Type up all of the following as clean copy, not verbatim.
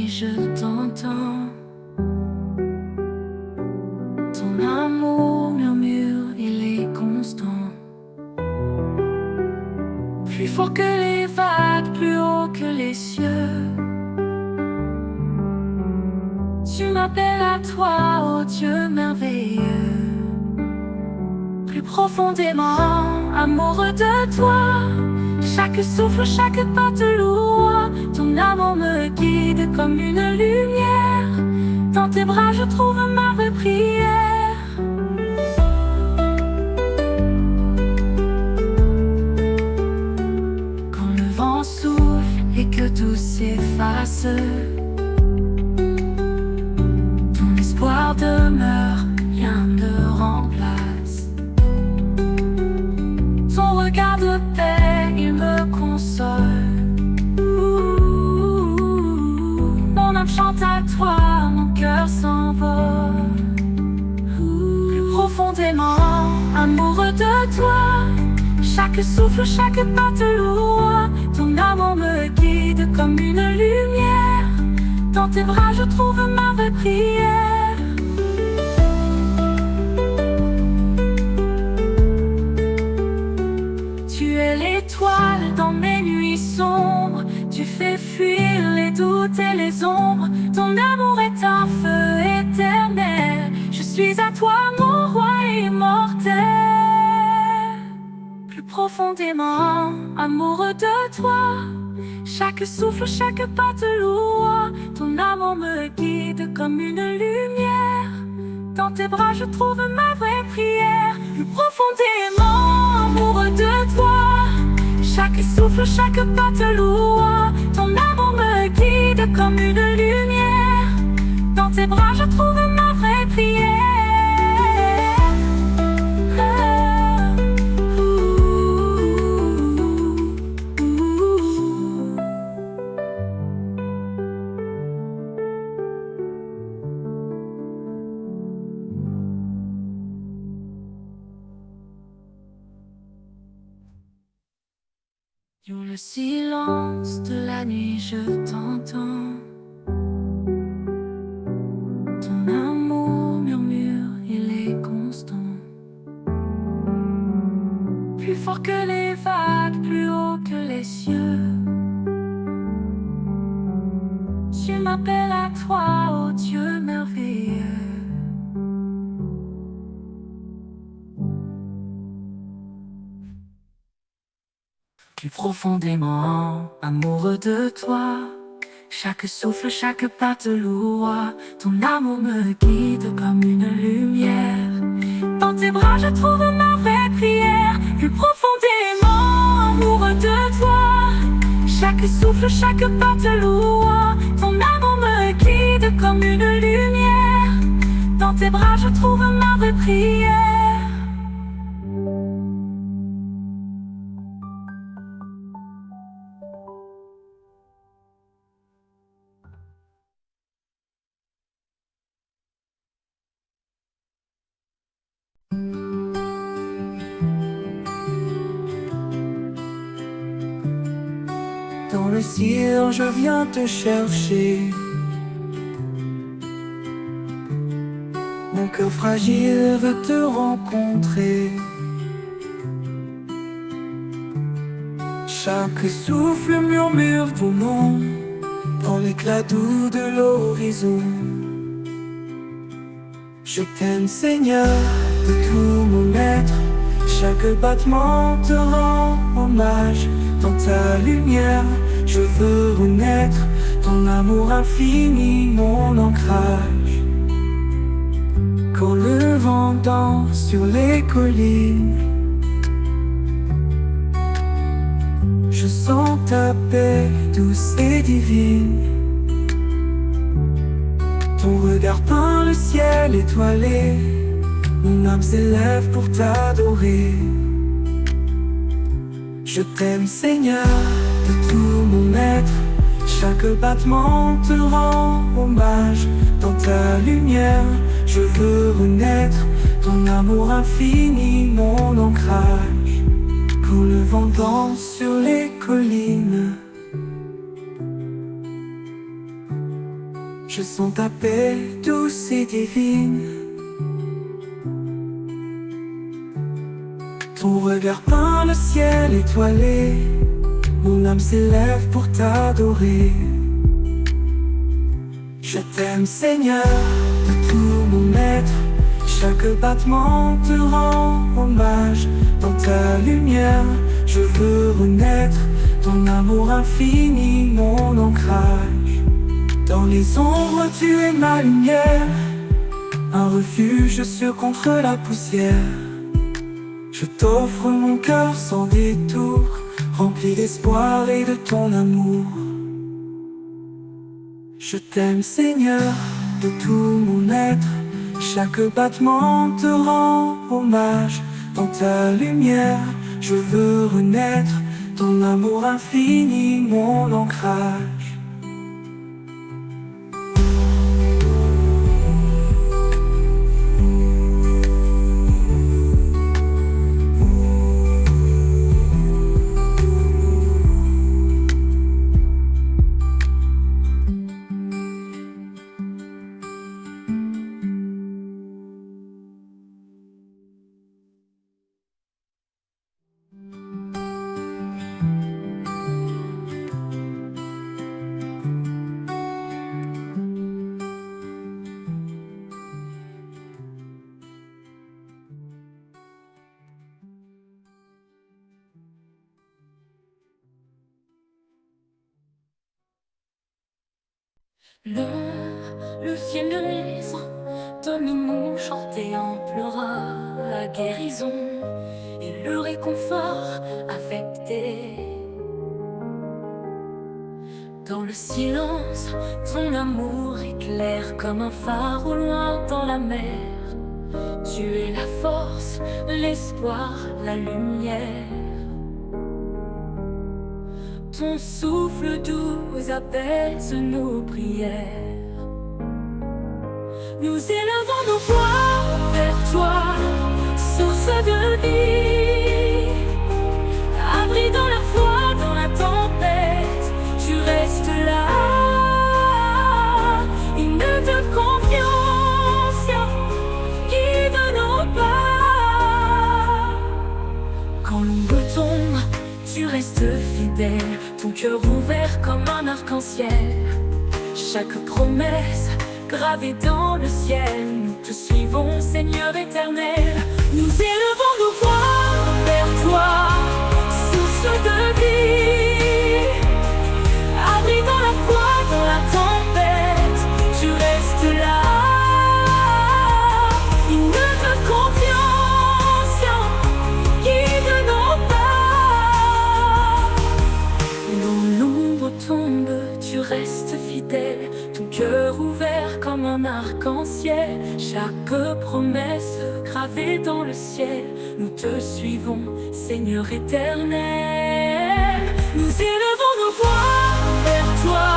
nuit je t'entends. Ton amour murmure, il est constant. Plus fort que les vagues, plus haut que les cieux. Tu m'appelles à toi, ô Dieu merveilleux. Plus profondément, amoureux de toi. Chaque souffle, chaque pas te loue. Ton amour me guide comme une lumière. Dans tes bras je trouve ma vraie prière. Quand le vent souffle et que tout s'efface, ton espoir demeure, rien ne remplace. Ton regard de paix, il me console. Mon âme chante à toi, mon cœur s'envole. Plus profondément, amoureux de toi. Chaque souffle, chaque pas te loue. Ton amour me guide comme une lumière. Dans tes bras je trouve ma vraie prière. Tu es l'étoile dans mes nuits sombres. Tu fais fuir les doutes et les ombres. Ton amour est un feu éternel. Je suis à toi mon roi immortel. Plus profondément, amoureux de toi. Chaque souffle, chaque pas te loue. Ton amour me guide comme une lumière. Dans tes bras je trouve ma vraie prière. Plus profondément, amoureux de toi. Chaque souffle, chaque pas te loue. Ton amour me guide comme une lumière. Dans tes bras je trouve ma vraie prière. Dans le silence de la nuit je t'entends. Ton amour murmure, il est constant. Plus fort que les vagues, plus haut que les cieux. Tu m'appelles à toi, ô Dieu merveilleux. Plus profondément, amoureux de toi. Chaque souffle, chaque pas te loue. Ton amour me guide comme une lumière. Dans tes bras je trouve ma vraie prière. Plus profondément, amoureux de toi. Chaque souffle, chaque pas te loue. Ton amour me guide comme une lumière. Dans tes bras je trouve ma vraie prière. Dans le silence, je viens te chercher. Mon cœur fragile veut te rencontrer. Chaque souffle murmure ton nom dans l'éclat doux de l'horizon. Je t'aime Seigneur de tout mon être. Chaque battement te rend hommage. Dans ta lumière, je veux renaître. Ton amour infini, mon ancrage. Quand le vent danse sur les collines, je sens ta paix douce et divine. Ton regard peint le ciel étoilé. Mon âme s'élève pour t'adorer. Je t'aime Seigneur de tout mon être. Chaque battement te rend hommage. Dans ta lumière, je veux renaître. Ton amour infini, mon ancrage. Quand le vent danse sur les collines, Je sens ta paix douce et divine. Ton regard peint le ciel étoilé. Mon âme s'élève pour t'adorer. Je t'aime Seigneur de tout mon être. Chaque battement te rend hommage. Dans ta lumière je veux renaître. Ton amour infini, mon ancrage. Dans les ombres tu es ma lumière. Un refuge sûr contre la poussière. Je t'offre mon cœur sans détour, rempli d'espoir et de ton amour. Je t'aime Seigneur de tout mon être. Chaque battement te rend hommage. Dans ta lumière je veux renaître. Ton amour infini, mon ancrage. Le ciel de maison, donne-nous chanter en pleurant la guérison et le réconfort affecté. Dans le silence, ton amour éclaire comme un phare au loin dans la mer. Tu es la force, l'espoir, la lumière. Ton souffle doux apaise nos prières. Nous élevons nos voix vers toi, source de vie. Abri dans la foi, dans la tempête, tu restes là. Hymne de confiance, guide nos pas. Quand l'ombre tombe, tu restes fidèle. Ton cœur ouvert comme un arc-en-ciel. Chaque promesse gravée dans le ciel. Nous te suivons, Seigneur éternel. Nous élevons nos voix vers toi, source de vie. Abri dans la foi, dans la tempête, tu restes là. Hymne de confiance, guide nos pas. Dans l'ombre tombe, tu restes fidèle. Ton cœur ouvert comme un arc-en-ciel. Chaque promesse gravée dans le ciel. Nous te suivons, Seigneur éternel. Nous élevons nos voix vers toi,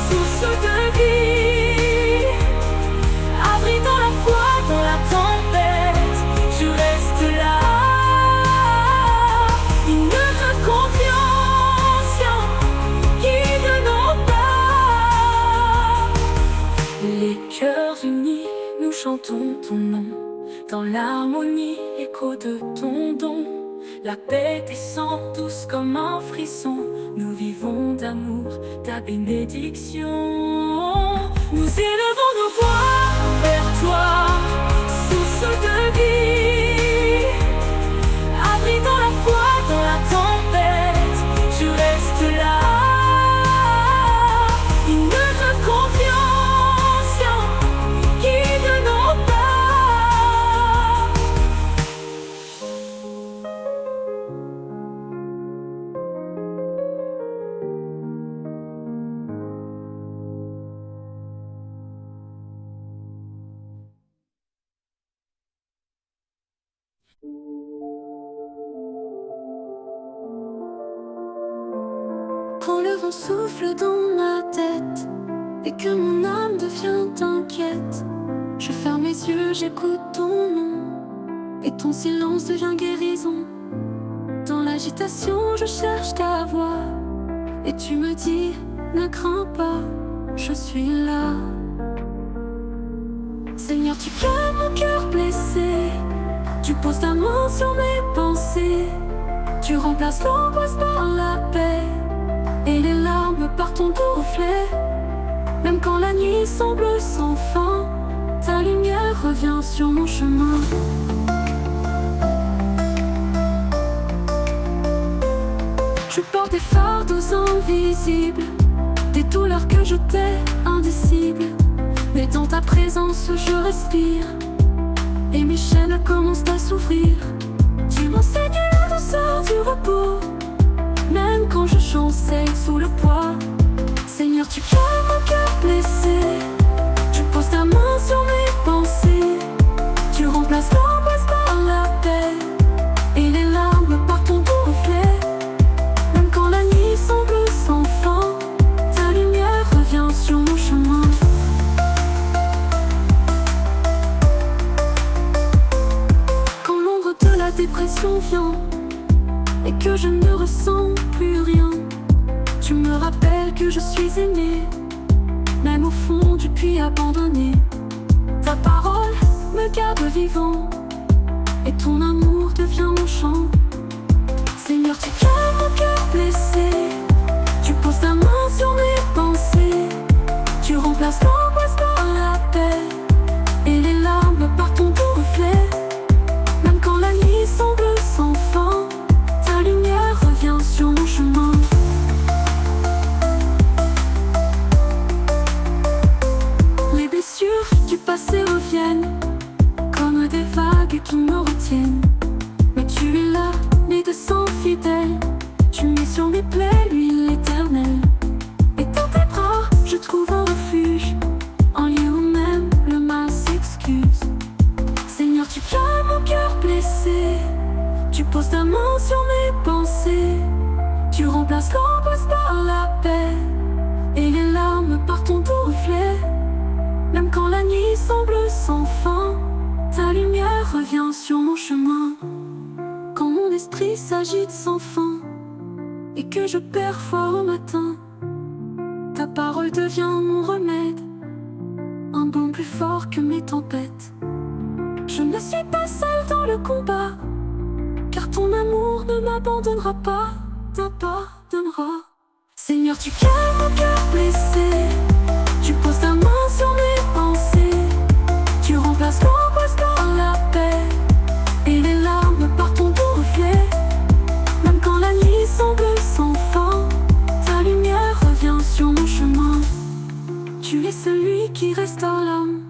source de vie. Abri dans la foi, dans la tempête, tu restes là. Hymne de confiance, guide nos pas. Les cœurs unis, nous chantons ton nom. Dans l'harmonie, écho de ton don. La paix descend douce comme un frisson. Nous vivons d'amour, ta bénédiction. Nous élevons nos voix vers toi, source de vie. Abri dans la foi, dans la tempête, tu restes là. Hymne de confiance, guide nos pas. Quand le vent souffle dans ma tête et que mon âme devient inquiète, je ferme mes yeux, j'écoute ton nom et ton silence devient guérison. Dans l'agitation, je cherche ta voix et tu me dis, ne crains pas, je suis là. Seigneur, tu calmes mon cœur blessé, tu poses ta main sur mes pensées, tu remplaces l'angoisse par la paix et les larmes par ton doux reflet. Même quand la nuit semble sans fin, ta lumière revient sur mon chemin. Je porte des fardeaux invisibles, des douleurs que je tais indicibles. Mais dans ta présence je respire, et mes chaînes commencent à s'ouvrir. Tu m'enseignes la douceur du repos, même quand je chancelle sous le poids. Seigneur, tu calmes mon cœur blessé, tu poses ta main sur mes pensées, tu remplaces l'angoisse par la paix et les larmes par ton doux reflet. Même quand la nuit semble sans fin, ta lumière revient sur mon chemin. Quand l'ombre de la dépression vient et que je ne ressens plus rien, tu me rappelles que je suis aimé, même au fond du puits abandonné. Ta parole me garde vivant, et ton amour devient mon chant. Seigneur, tu calmes mon cœur blessé, tu poses ta main sur mes pensées, tu remplaces l'angoisse par la paix et les larmes par ton doux reflet. Même quand la nuit semble sans fin, ta lumière revient sur mon chemin. Les blessures du passé reviennent comme des vagues qui me retiennent. Mais tu es là, médecin fidèle, tu mets sur mes plaies l'huile éternelle. Et dans tes bras, je trouve un refuge, un lieu où même le mal s'excuse. Seigneur, tu calmes mon cœur blessé, tu poses ta main sur mes pensées, tu remplaces l'angoisse par la paix et les larmes par ton doux reflet. Même quand la nuit semble sans fin, ta lumière revient sur mon chemin. Quand mon esprit s'agite sans fin et que je perds foi au matin, ta parole devient mon remède, un baume plus fort que mes tempêtes. Je ne suis pas seule dans le combat, car ton amour ne m'abandonnera pas, t'abandonnera. Seigneur, tu calmes mon cœur blessé, tu poses ta main sur mes pensées, tu remplaces l'angoisse par la paix et les larmes par ton doux reflet. Même quand la nuit semble sans fin, ta lumière revient sur mon chemin. Tu es celui qui restaure l'âme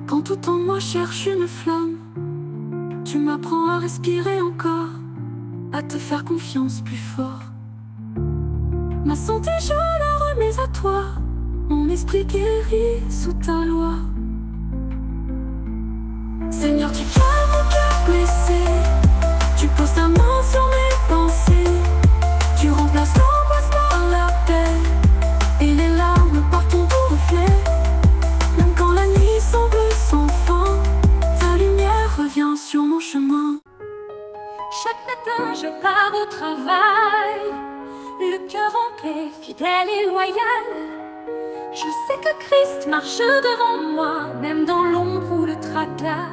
quand tout en moi cherche une flamme. Tu m'apprends à respirer encore, à te faire confiance plus fort. Ma santé je la remets à toi, mon esprit guéri sous ta loi. Seigneur, tu calmes mon cœur blessé, tu poses ta main sur mes pensées, tu remplaces l'angoisse par la paix et les larmes par ton doux reflet. Même quand la nuit semble sans fin, ta lumière revient sur mon chemin. Chaque matin je pars au travail, le cœur en paix, fidèle et loyal. Je sais que Christ marche devant moi, même dans l'ombre ou le tracas.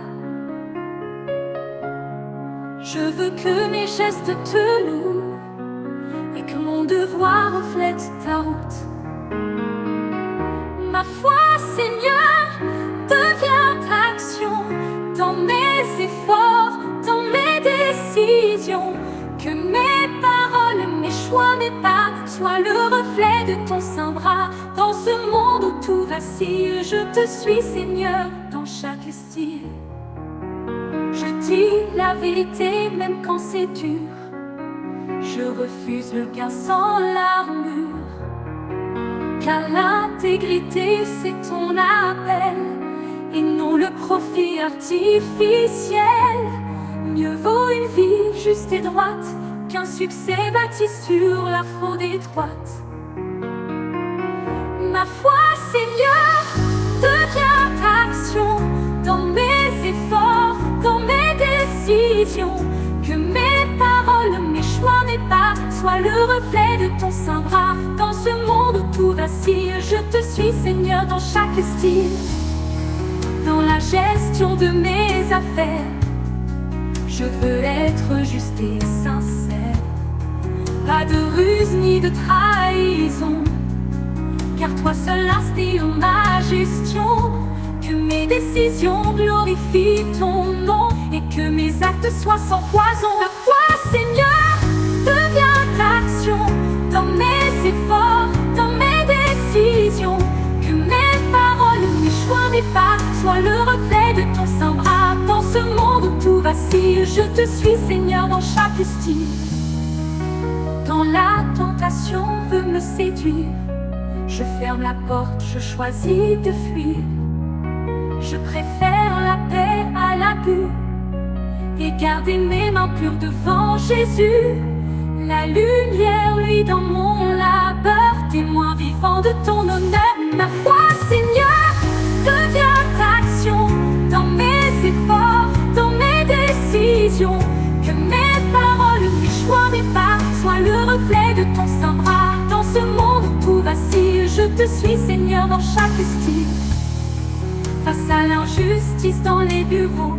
Je veux que mes gestes te louent et que mon devoir reflète ta route. Ma foi, Seigneur, devient action dans mes efforts, dans mes décisions. Que mes paroles, mes choix, mes pas soient le reflet de ton saint bras. Dans ce monde où tout vacille, je te suis, Seigneur, dans chaque style. Je dis la vérité même quand c'est dur, je refuse le gain sans l'armure. Car l'intégrité c'est ton appel et non le profit artificiel. Mieux vaut une vie juste et droite qu'un succès bâti sur la fraude étroite. Ma foi, Seigneur, devient action dans mes efforts, dans mes décisions. Que mes paroles, mes choix, mes pas soient le reflet de ton saint bras. Dans ce monde où tout vacille, je te suis Seigneur dans chaque style. Dans la gestion de mes affaires, je veux être juste et sincère. Pas de ruse ni de trahison, car toi seul inspire ma gestion. Que mes décisions glorifient ton nom et que mes actes soient sans poison. La foi, Seigneur, devient action dans mes efforts, dans mes décisions. Que mes paroles, mes choix, mes pas soient le reflet de ton saint bras. Dans ce monde où tout vacille, je te suis Seigneur dans chaque style. Quand la tentation veut me séduire, je ferme la porte, je choisis de fuir. Je préfère la paix à l'abus et garder mes mains pures devant Jésus. La lumière, lui, dans mon labeur, témoin vivant de ton honneur. Ma foi, Seigneur, devient action dans mes efforts, dans mes décisions. Que mes paroles, mes choix, mes pas soient le reflet de ton saint bras. Dans ce monde où tout vacille, je te suis Seigneur dans chaque style. Face à l'injustice dans les bureaux,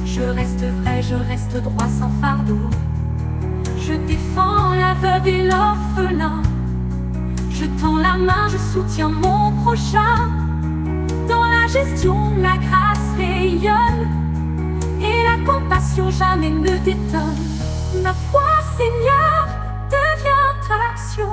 je reste vrai, je reste droit sans fardeau. Je défends la veuve et l'orphelin. Je tends la main, je soutiens mon prochain. Dans la gestion, la grâce rayonne et la compassion jamais ne détonne. Ma foi, Seigneur, devient action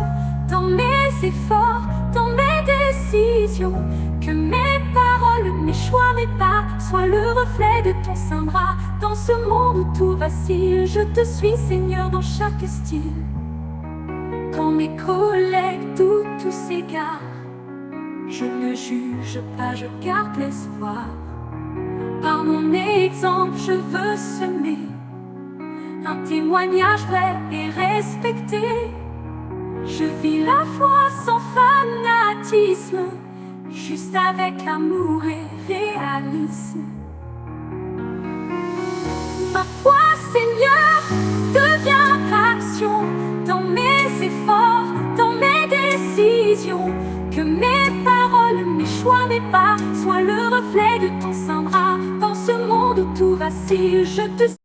dans mes efforts, dans mes décisions. Que mes paroles, mes choix, mes pas soient le reflet de ton saint bras. Dans ce monde où tout vacille, je te suis Seigneur dans chaque style. Quand mes collègues doutent ou s'égarent, je ne juge pas, je garde l'espoir. Par mon exemple, je veux semer un témoignage vrai et respecté. Je vis la foi sans fanatisme, juste avec amour et réalisme. Ma foi, Seigneur, devient action dans mes efforts, dans mes décisions. Que mes paroles, mes choix, mes pas soient le reflet de ton saint bras. Dans ce monde où tout vacille, je te